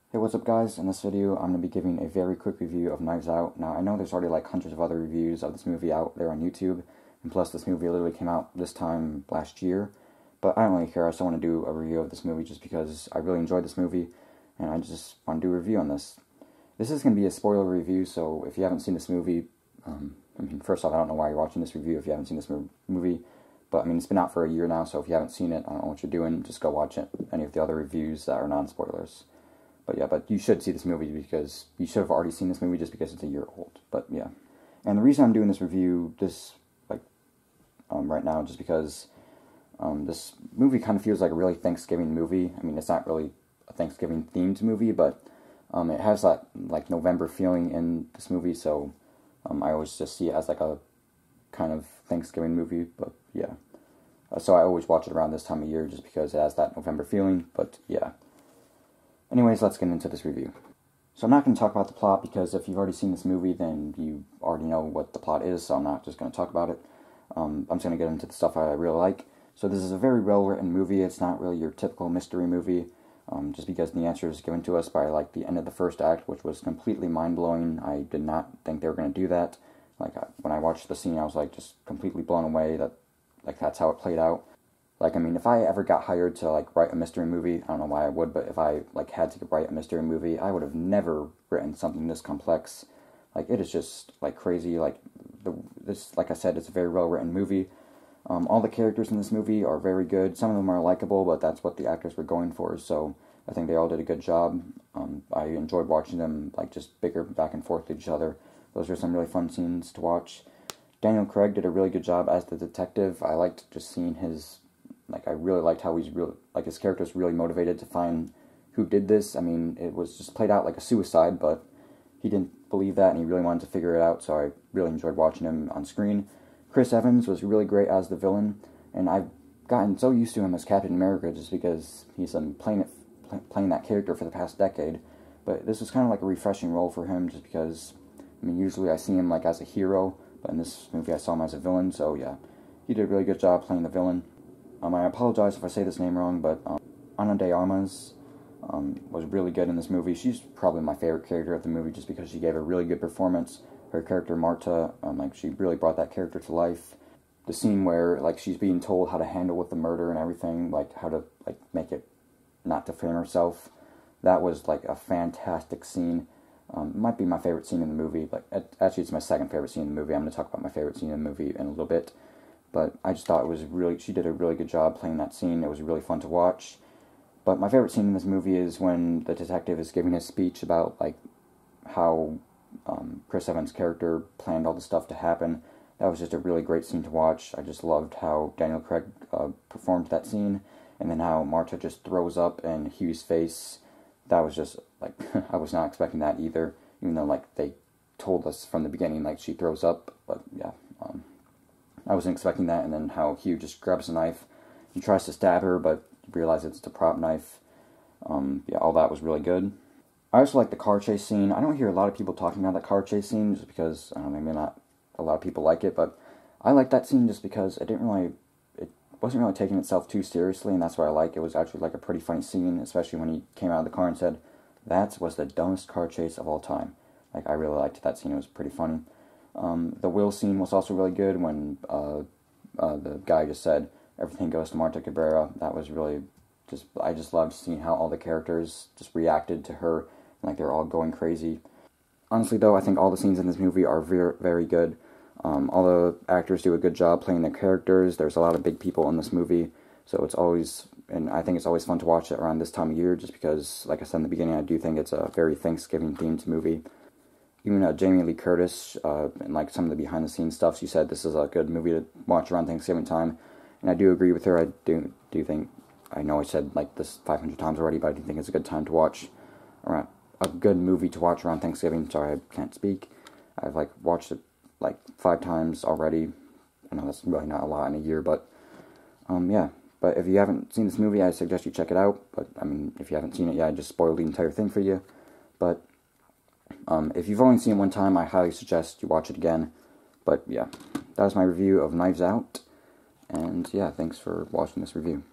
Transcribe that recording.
Hey, what's up guys? In this video, I'm going to be giving a very quick review of Knives Out. Now, I know there's already like hundreds of other reviews of this movie out there on YouTube, and plus this movie literally came out this time last year, but I don't really care. I just want to do a review of this movie just because I really enjoyed this movie, and I just want to do a review on this. This is going to be a spoiler review, so if you haven't seen this movie, first off, I don't know why you're watching this review if you haven't seen this movie, but it's been out for a year now, so if you haven't seen it, I don't know what you're doing, just go watch it, any of the other reviews that are non-spoilers. But yeah, but you should see this movie because you should have already seen this movie just because it's a year old. But yeah, and the reason I'm doing this review right now just because this movie kind of feels like a really Thanksgiving movie. It's not really a Thanksgiving themed movie, but it has that like November feeling in this movie. So I always just see it as like a kind of Thanksgiving movie. But yeah, so I always watch it around this time of year just because it has that November feeling. But yeah. Anyways, let's get into this review. So I'm not going to talk about the plot because if you've already seen this movie, then you already know what the plot is, so I'm not just going to talk about it. I'm just going to get into the stuff I really like. So this is a very well-written movie. It's not really your typical mystery movie, just because the answer is given to us by like the end of the first act, which was completely mind-blowing. I did not think they were going to do that. When I watched the scene, I was like just completely blown away that that's how it played out. If I ever got hired to, write a mystery movie, I don't know why I would, but if I, had to write a mystery movie, I would have never written something this complex. It is just, crazy. Like I said, it's a very well-written movie. All the characters in this movie are very good. Some of them are likable, but that's what the actors were going for, so I think they all did a good job. I enjoyed watching them, just bicker back and forth with each other. Those were some really fun scenes to watch. Daniel Craig did a really good job as the detective. I liked just seeing his... I really liked how he's really, his character's really motivated to find who did this. It was just played out like a suicide, but he didn't believe that, and he really wanted to figure it out, so I really enjoyed watching him on screen. Chris Evans was really great as the villain, and I've gotten so used to him as Captain America just because he's been playing that character for the past decade, but this was kind of like a refreshing role for him just because, usually I see him as a hero, but in this movie I saw him as a villain, so yeah, he did a really good job playing the villain. I apologize if I say this name wrong, but Ana de Armas was really good in this movie. She's probably my favorite character of the movie just because she gave a really good performance. Her character, Marta, she really brought that character to life. The scene where, she's being told how to handle with the murder and everything, how to, make it not defame herself, that was, a fantastic scene. It might be my favorite scene in the movie, actually it's my second favorite scene in the movie. I'm going to talk about my favorite scene in the movie in a little bit. But I just thought she did a really good job playing that scene. It was really fun to watch. But my favorite scene in this movie is when the detective is giving his speech about, how Chris Evans' character planned all the stuff to happen. That was just a really great scene to watch. I just loved how Daniel Craig performed that scene. And then how Marta just throws up in Hugh's face. That was just, I was not expecting that either. Even though, they told us from the beginning, she throws up. But, yeah, I wasn't expecting that, and then how Hugh just grabs a knife and tries to stab her, but realizes it's a prop knife. Yeah, all that was really good. I also like the car chase scene. I don't hear a lot of people talking about that car chase scene just because, maybe not a lot of people like it, but I like that scene just because it wasn't really taking itself too seriously, and that's what I like. It was actually a pretty funny scene, especially when he came out of the car and said, "That was the dumbest car chase of all time." I really liked that scene. It was pretty funny. The will scene was also really good when the guy just said, "Everything goes to Marta Cabrera." That was really I just loved seeing how all the characters just reacted to her, they're all going crazy. Honestly though, I think all the scenes in this movie are very, very good. All the actors do a good job playing their characters. There's a lot of big people in this movie, so I think it's always fun to watch it around this time of year just because, like I said in the beginning, I do think it's a very Thanksgiving-themed movie. Even Jamie Lee Curtis, and some of the behind-the-scenes stuff, she said this is a good movie to watch around Thanksgiving time, and I do agree with her. I do think, I know I said this 500 times already, but I do think it's a good time to watch, a good movie to watch around Thanksgiving. Sorry, I can't speak. I've watched it 5 times already. I know that's really not a lot in a year, but yeah. But if you haven't seen this movie, I suggest you check it out. But if you haven't seen it yet, I just spoiled the entire thing for you. But if you've only seen it one time, I highly suggest you watch it again. But yeah, that was my review of Knives Out. And yeah, thanks for watching this review.